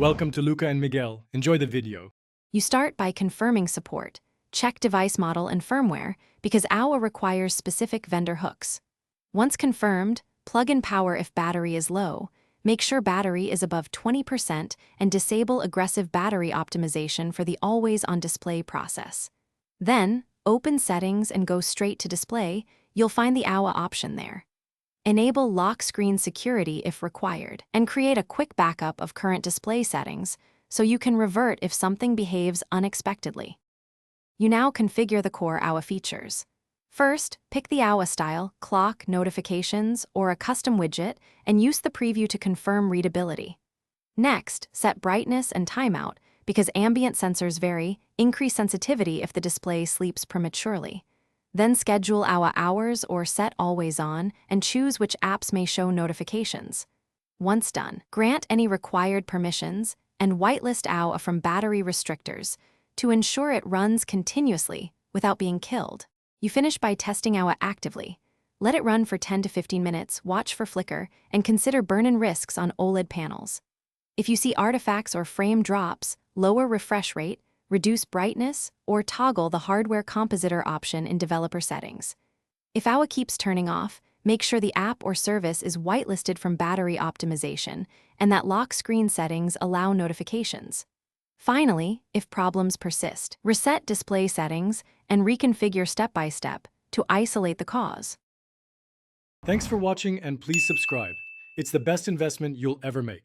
Welcome to Luca and Miguel. Enjoy the video. You start by confirming support. Check device model and firmware because AOA requires specific vendor hooks. Once confirmed, plug in power if battery is low. Make sure battery is above 20% and disable aggressive battery optimization for the Always On Display process. Then, open Settings and go straight to Display. You'll find the AOA option there. Enable lock screen security if required, and create a quick backup of current display settings so you can revert if something behaves unexpectedly. You now configure the core AOA features. First, pick the AOA style, clock, notifications, or a custom widget, and use the preview to confirm readability. Next, set brightness and timeout because ambient sensors vary, increase sensitivity if the display sleeps prematurely. Then schedule AOA hours or set Always On and choose which apps may show notifications. Once done, grant any required permissions and whitelist AOA from battery restrictors to ensure it runs continuously without being killed. You finish by testing AOA actively. Let it run for 10 to 15 minutes, watch for flicker, and consider burn-in risks on OLED panels. If you see artifacts or frame drops, lower refresh rate, reduce brightness, or toggle the hardware compositor option in developer settings. If AOA keeps turning off, make sure the app or service is whitelisted from battery optimization and that lock screen settings allow notifications. Finally, if problems persist, reset display settings and reconfigure step-by-step to isolate the cause. Thanks for watching and please subscribe. It's the best investment you'll ever make.